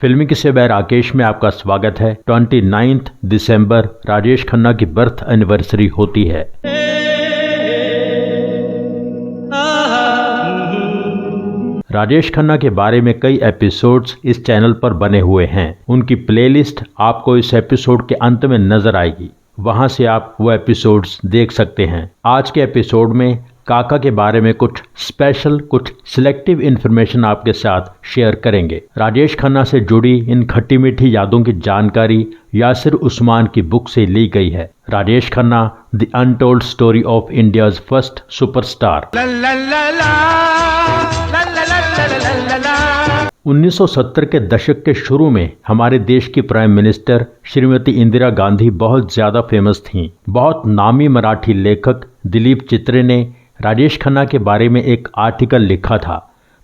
फिल्मी किस्से बाय राकेश में आपका स्वागत है। 29 दिसंबर राजेश खन्ना की बर्थ एनिवर्सरी होती है। राजेश खन्ना के बारे में कई एपिसोड्स इस चैनल पर बने हुए हैं। उनकी प्लेलिस्ट आपको इस एपिसोड के अंत में नजर आएगी, वहां से आप वो एपिसोड्स देख सकते हैं। आज के एपिसोड में काका के बारे में कुछ स्पेशल, कुछ सिलेक्टिव इन्फॉर्मेशन आपके साथ शेयर करेंगे। राजेश खन्ना से जुड़ी इन खट्टी मीठी यादों की जानकारी यासिर उस्मान की बुक से ली गई है। Rajesh Khanna, the untold story of India's first superstar. 1970 के दशक के शुरू में हमारे देश की प्राइम मिनिस्टर श्रीमती इंदिरा गांधी बहुत ज्यादा फेमस थीं। बहुत नामी मराठी लेखक दिलीप चित्रे ने राजेश खन्ना के बारे में एक आर्टिकल लिखा था,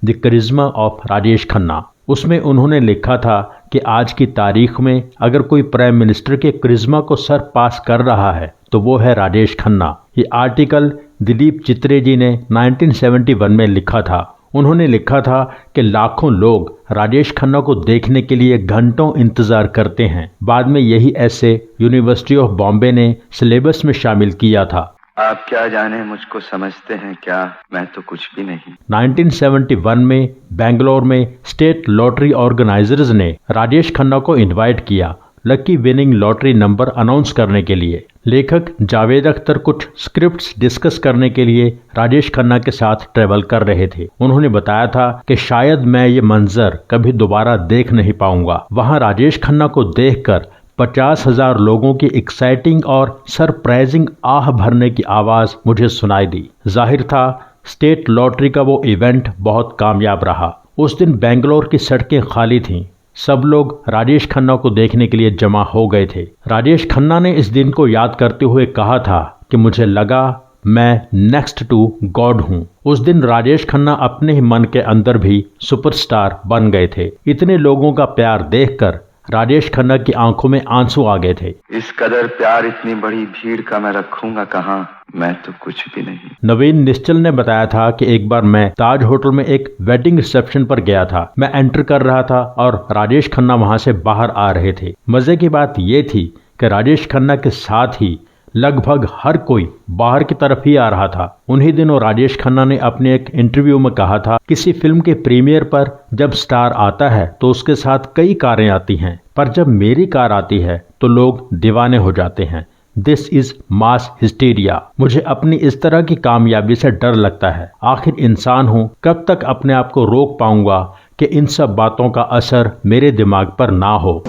द करिश्मा ऑफ राजेश खन्ना। उसमें उन्होंने लिखा था कि आज की तारीख में अगर कोई प्राइम मिनिस्टर के करिश्मा को सर पास कर रहा है तो वो है राजेश खन्ना। ये आर्टिकल दिलीप चित्रे जी ने 1971 में लिखा था। उन्होंने लिखा था कि लाखों लोग राजेश खन्ना को देखने के लिए घंटों इंतजार करते हैं। बाद में यही ऐसे यूनिवर्सिटी ऑफ बॉम्बे ने सिलेबस में शामिल किया था। आप क्या जाने मुझको समझते हैं क्या, मैं तो कुछ भी नहीं। 1971 में बेंगलोर में स्टेट लॉटरी ऑर्गेनाइजर्स ने राजेश खन्ना को इनवाइट किया lucky winning lottery number announce करने के लिए। लेखक जावेद अख्तर कुछ स्क्रिप्ट्स डिस्कस करने के लिए राजेश खन्ना के साथ ट्रेवल कर रहे थे। उन्होंने बताया था कि शायद मैं ये मंजर कभी दोबारा देख नहीं पाऊंगा। वहां राजेश खन्ना को देखकर 50,000 लोगों की एक्साइटिंग और सरप्राइजिंग आह भरने की आवाज मुझे सुनाई दी। जाहिर था स्टेट लॉटरी का वो इवेंट बहुत कामयाब रहा। उस दिन बेंगलोर की सड़कें खाली थीं। सब लोग राजेश खन्ना को देखने के लिए जमा हो गए थे। राजेश खन्ना ने इस दिन को याद करते हुए कहा था कि मुझे लगा मैं नेक्स्ट टू गॉड हूं। उस दिन राजेश खन्ना अपने ही मन के अंदर भी सुपरस्टार बन गए थे। इतने लोगों का प्यार देखकर राजेश खन्ना की आंखों में आंसू आ गए थे। इस कदर प्यार इतनी बड़ी भीड़ का मैं रखूंगा कहाँ, मैं तो कुछ भी नहीं। नवीन निश्चल ने बताया था कि एक बार मैं ताज होटल में एक वेडिंग रिसेप्शन पर गया था। मैं एंटर कर रहा था और राजेश खन्ना वहां से बाहर आ रहे थे। मजे की बात यह थी कि राजेश खन्ना के साथ ही लगभग हर कोई बाहर की तरफ ही आ रहा था। उन्हीं दिनों राजेश खन्ना ने अपने एक इंटरव्यू में कहा था, किसी फिल्म के प्रीमियर पर जब स्टार आता है तो उसके साथ कई कारें आती हैं, पर जब मेरी कार आती है तो लोग दीवाने हो जाते हैं। This is mass hysteria. मुझे अपनी इस तरह की कामयाबी से डर लगता है। आखिर इंसान हूं, कब तक अपने आप को रोक पाऊंगा कि इन सब बातों का असर मेरे दिमाग पर ना हो।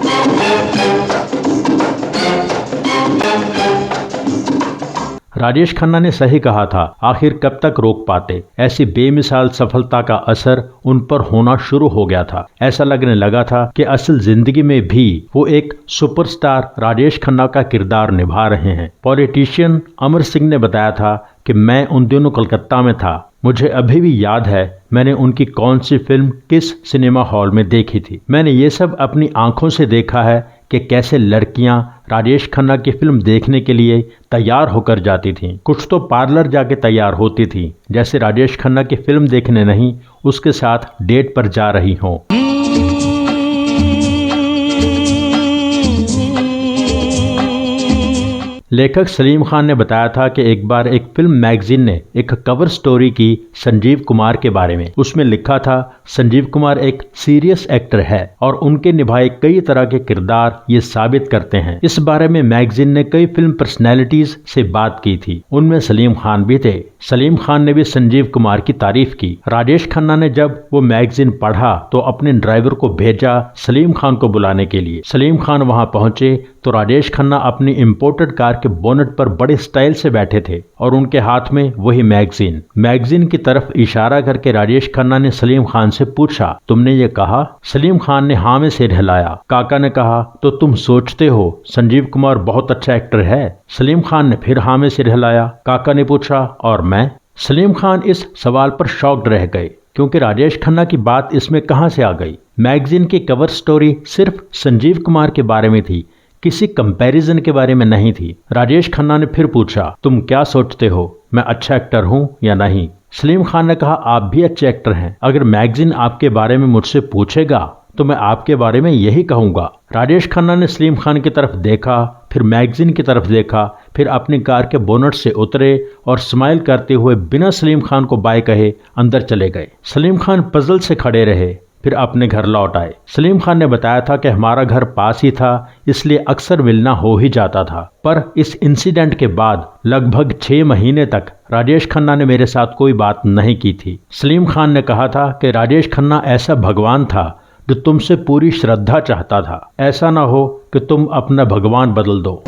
राजेश खन्ना ने सही कहा था। आखिर कब तक रोक पाते। ऐसी बेमिसाल सफलता का असर उन पर होना शुरू हो गया था। ऐसा लगने लगा था कि असल जिंदगी में भी वो एक सुपरस्टार राजेश खन्ना का किरदार निभा रहे हैं। पॉलिटिशियन अमर सिंह ने बताया था कि मैं उन दिनों कलकत्ता में था। मुझे अभी भी याद है मैंने उनकी कौन सी फिल्म किस सिनेमा हॉल में देखी थी। मैंने ये सब अपनी आंखों से देखा है कि कैसे लड़कियां राजेश खन्ना की फिल्म देखने के लिए तैयार होकर जाती थीं। कुछ तो पार्लर जाके तैयार होती थीं, जैसे राजेश खन्ना की फिल्म देखने नहीं, उसके साथ डेट पर जा रही हों। लेखक सलीम खान ने बताया था कि एक बार एक फिल्म मैगजीन ने एक कवर स्टोरी की संजीव कुमार के बारे में। उसमें लिखा था संजीव कुमार एक सीरियस एक्टर है और उनके निभाए कई तरह के किरदार ये साबित करते हैं। इस बारे में मैगजीन ने कई फिल्म पर्सनैलिटीज से बात की थी, उनमें सलीम खान भी थे। सलीम खान ने भी संजीव कुमार की तारीफ की। राजेश खन्ना ने जब वो मैगजीन पढ़ा तो अपने ड्राइवर को भेजा सलीम खान को बुलाने के लिए। सलीम खान वहां पहुंचे तो राजेश खन्ना अपनी इंपोर्टेड कार के बोनट पर बड़े स्टाइल से बैठे थे और उनके हाथ में वही मैगजीन की तरफ इशारा करके राजेश खन्ना ने सलीम खान से पूछा, तुमने ये कहा? सलीम खान ने हाँ में सिर हिलाया। काका ने कहा, तो तुम सोचते हो संजीव कुमार बहुत अच्छा एक्टर है? सलीम खान ने फिर हाँ में सिर हिलाया। काका ने पूछा, और मैं? सलीम खान इस सवाल पर शॉक्ड रह गए क्योंकि राजेश खन्ना की बात इसमें कहां से आ गई। मैगजीन की कवर स्टोरी सिर्फ संजीव कुमार के बारे में थी, किसी कंपैरिजन के बारे में नहीं थी। राजेश खन्ना ने फिर पूछा, तुम क्या सोचते हो, मैं अच्छा एक्टर हूं या नहीं? सलीम खान ने कहा, आप भी अच्छे एक्टर हैं। अगर मैगजीन आपके बारे में मुझसे पूछेगा तो मैं आपके बारे में यही कहूंगा। राजेश खन्ना ने सलीम खान की तरफ देखा, फिर मैगजीन की तरफ देखा, फिर अपनी कार के बोनट से उतरे और स्माइल करते हुए बिना सलीम खान को बाय कहे अंदर चले गए। सलीम खान पजल से खड़े रहे, फिर अपने घर लौट आए। सलीम खान ने बताया था कि हमारा घर पास ही था, इसलिए अक्सर मिलना हो ही जाता था। पर इस इंसिडेंट के बाद लगभग 6 महीने तक राजेश खन्ना ने मेरे साथ कोई बात नहीं की थी। सलीम खान ने कहा था कि राजेश खन्ना ऐसा भगवान था जो तुमसे पूरी श्रद्धा चाहता था। ऐसा ना हो कि तुम अपना भगवान बदल दो।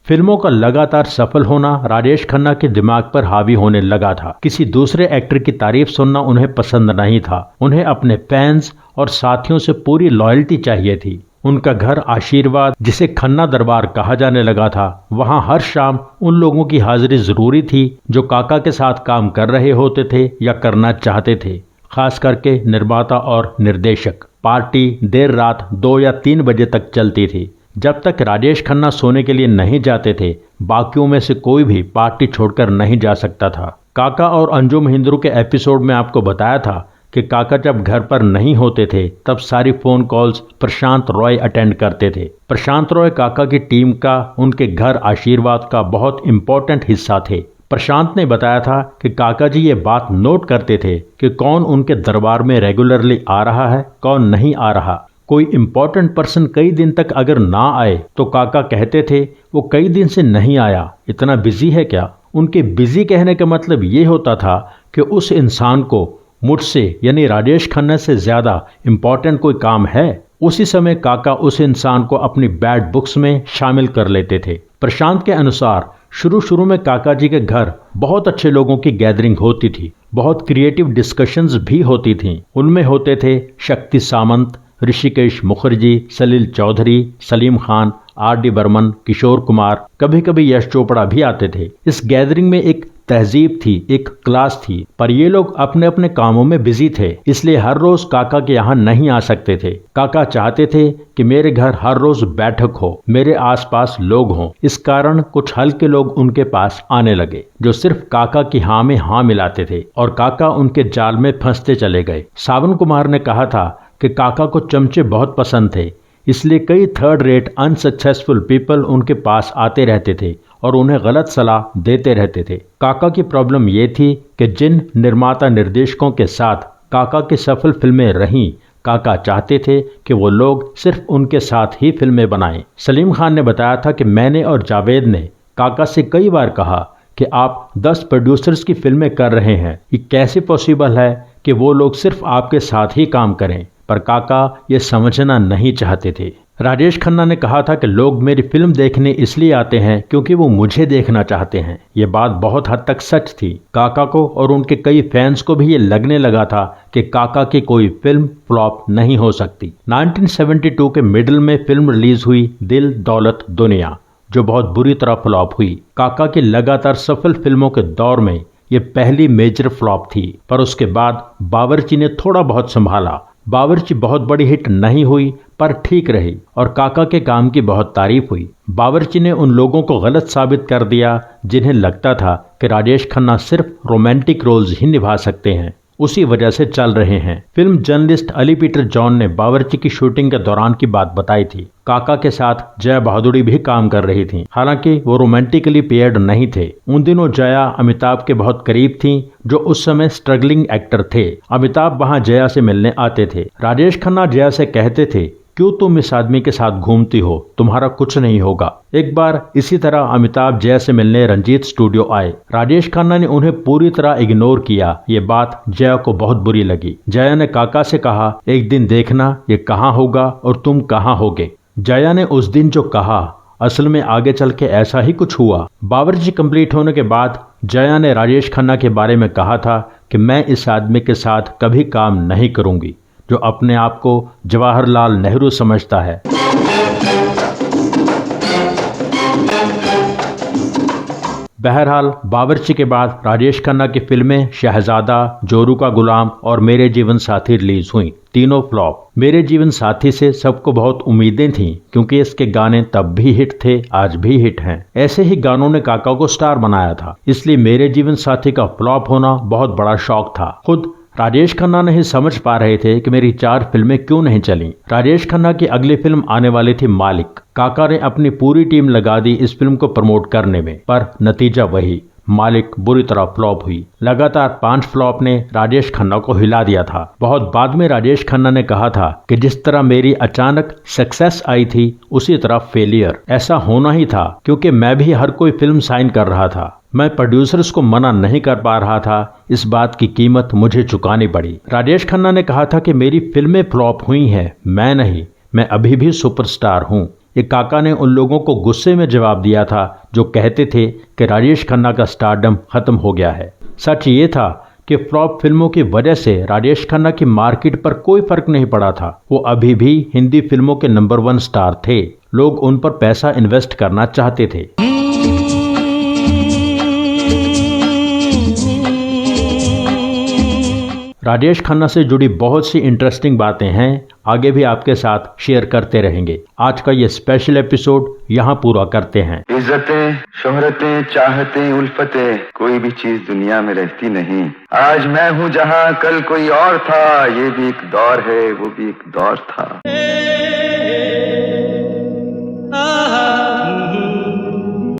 फिल्मों का लगातार सफल होना राजेश खन्ना के दिमाग पर हावी होने लगा था। किसी दूसरे एक्टर की तारीफ सुनना उन्हें पसंद नहीं था। उन्हें अपने फैंस और साथियों से पूरी लॉयल्टी चाहिए थी। उनका घर आशीर्वाद, जिसे खन्ना दरबार कहा जाने लगा था, वहां हर शाम उन लोगों की हाजिरी जरूरी थी जो काका के साथ काम कर रहे होते थे या करना चाहते थे, खास करके निर्माता और निर्देशक। पार्टी देर रात 2 या 3 बजे तक चलती थी। जब तक राजेश खन्ना सोने के लिए नहीं जाते थे, बाकियों में से कोई भी पार्टी छोड़कर नहीं जा सकता था। काका और अंजुम हिंदू के एपिसोड में आपको बताया था कि काका जब घर पर नहीं होते थे तब सारी फोन कॉल्स प्रशांत रॉय अटेंड करते थे। प्रशांत रॉय काका की टीम का, उनके घर आशीर्वाद का बहुत इंपॉर्टेंट हिस्सा थे। प्रशांत ने बताया था कि काका जी ये बात नोट करते थे कि कौन उनके दरबार में रेगुलरली आ रहा है, कौन नहीं आ रहा। कोई इंपॉर्टेंट पर्सन कई दिन तक अगर ना आए तो काका कहते थे वो कई दिन से नहीं आया, इतना बिजी है क्या। उनके बिजी कहने का मतलब ये होता था कि उस इंसान को मुझसे यानी राजेश खन्ना से ज्यादा इंपॉर्टेंट कोई काम है। उसी समय काका उस इंसान को अपनी बैड बुक्स में शामिल कर लेते थे। प्रशांत के अनुसार शुरू में काका जी के घर बहुत अच्छे लोगों की गैदरिंग होती थी, बहुत क्रिएटिव डिस्कशंस भी होती थी। उनमें होते थे शक्ति सामंत, ऋषिकेश मुखर्जी, सलील चौधरी, सलीम खान, R.D. बर्मन, किशोर कुमार, कभी कभी यश चोपड़ा भी आते थे। इस गैदरिंग में एक तहजीब थी, एक क्लास थी, पर ये लोग अपने अपने कामों में बिजी थे, इसलिए हर रोज काका के यहाँ नहीं आ सकते थे। काका चाहते थे कि मेरे घर हर रोज बैठक हो, मेरे आसपास लोग हों। इस कारण कुछ हल्के लोग उनके पास आने लगे जो सिर्फ काका की हाँ में हाँ मिलाते थे और काका उनके जाल में फंसते चले गए। सावन कुमार ने कहा था कि काका को चमचे बहुत पसंद थे, इसलिए कई थर्ड रेट अनसक्सेसफुल पीपल उनके पास आते रहते थे और उन्हें गलत सलाह देते रहते थे। काका की प्रॉब्लम ये थी कि जिन निर्माता निर्देशकों के साथ काका की सफल फिल्में रहीं, काका चाहते थे कि वो लोग सिर्फ उनके साथ ही फिल्में बनाएं। सलीम खान ने बताया था कि मैंने और जावेद ने काका से कई बार कहा कि आप 10 प्रोड्यूसर्स की फिल्में कर रहे हैं, ये कैसे पॉसिबल है कि वो लोग सिर्फ आपके साथ ही काम करें, पर काका ये समझना नहीं चाहते थे। राजेश खन्ना ने कहा था कि लोग मेरी फिल्म देखने इसलिए आते हैं क्योंकि वो मुझे देखना चाहते हैं। ये बात बहुत हद तक सच थी। काका को और उनके कई फैंस को भी ये लगने लगा था कि काका की कोई फिल्म फ्लॉप नहीं हो सकती। 1972 के मिडिल में फिल्म रिलीज हुई दिल दौलत दुनिया, जो बहुत बुरी तरह फ्लॉप हुई। काका की लगातार सफल फिल्मों के दौर में ये पहली मेजर फ्लॉप थी, पर उसके बाद बावर्ची ने थोड़ा बहुत संभाला। बावर्ची बहुत बड़ी हिट नहीं हुई पर ठीक रही और काका के काम की बहुत तारीफ हुई। बावर्ची ने उन लोगों को गलत साबित कर दिया जिन्हें लगता था कि राजेश खन्ना सिर्फ रोमांटिक रोल्स ही निभा सकते हैं, उसी वजह से चल रहे हैं। Film journalist Ali Peter John ने बावर्ची की शूटिंग के दौरान की बात बताई थी। काका के साथ जया बहादुरी भी काम कर रही थी, हालांकि वो रोमांटिकली पेयर्ड नहीं थे। उन दिनों जया अमिताभ के बहुत करीब थी, जो उस समय स्ट्रगलिंग एक्टर थे। अमिताभ वहां जया से मिलने आते थे। राजेश खन्ना जया से कहते थे, क्यों तुम इस आदमी के साथ घूमती हो, तुम्हारा कुछ नहीं होगा। एक बार इसी तरह अमिताभ जया से मिलने रंजीत स्टूडियो आए। राजेश खन्ना ने उन्हें पूरी तरह इग्नोर किया। ये बात जया को बहुत बुरी लगी। जया ने काका से कहा, एक दिन देखना ये कहाँ होगा और तुम कहाँ होगे। जया ने उस दिन जो कहा, असल में आगे चल के ऐसा ही कुछ हुआ। बावर्ची कंप्लीट होने के बाद जया ने राजेश खन्ना के बारे में कहा था कि मैं इस आदमी के साथ कभी काम नहीं करूंगी जो अपने आप को जवाहरलाल नेहरू समझता है। बहरहाल बावर्ची के बाद राजेश खन्ना की फिल्में शहजादा, जोरू का गुलाम और मेरे जीवन साथी रिलीज हुई। तीनों फ्लॉप। मेरे जीवन साथी से सबको बहुत उम्मीदें थीं क्योंकि इसके गाने तब भी हिट थे, आज भी हिट हैं। ऐसे ही गानों ने काका को स्टार बनाया था, इसलिए मेरे जीवन साथी का फ्लॉप होना बहुत बड़ा शौक था। खुद राजेश खन्ना नहीं समझ पा रहे थे कि मेरी 4 फिल्में क्यों नहीं चलीं। राजेश खन्ना की अगली फिल्म आने वाली थी मालिक। काका ने अपनी पूरी टीम लगा दी इस फिल्म को प्रमोट करने में, पर नतीजा वही, मालिक बुरी तरह फ्लॉप हुई। लगातार 5 फ्लॉप ने राजेश खन्ना को हिला दिया था। बहुत बाद में राजेश खन्ना ने कहा था कि जिस तरह मेरी अचानक सक्सेस आई थी उसी तरह फेलियर ऐसा होना ही था, क्योंकि मैं भी हर कोई फिल्म साइन कर रहा था। मैं प्रोड्यूसर्स को मना नहीं कर पा रहा था, इस बात की कीमत मुझे चुकानी पड़ी। राजेश खन्ना ने कहा था कि मेरी फिल्में फ्लॉप हुई हैं, मैं नहीं, मैं अभी भी सुपरस्टार हूं। ये काका ने उन लोगों को गुस्से में जवाब दिया था जो कहते थे कि राजेश खन्ना का स्टारडम खत्म हो गया है। सच ये था कि फ्लॉप फिल्मों की वजह से राजेश खन्ना की मार्केट पर कोई फर्क नहीं पड़ा था। वो अभी भी हिंदी फिल्मों के नंबर 1 स्टार थे। लोग उन पर पैसा इन्वेस्ट करना चाहते थे। राजेश खन्ना से जुड़ी बहुत सी इंटरेस्टिंग बातें हैं, आगे भी आपके साथ शेयर करते रहेंगे। आज का ये स्पेशल एपिसोड यहाँ पूरा करते हैं। इज्जतें, शोहरतें, चाहतें, उल्फतें, कोई भी चीज दुनिया में रहती नहीं। आज मैं हूँ जहाँ कल कोई और था, ये भी एक दौर है, वो भी एक दौर था।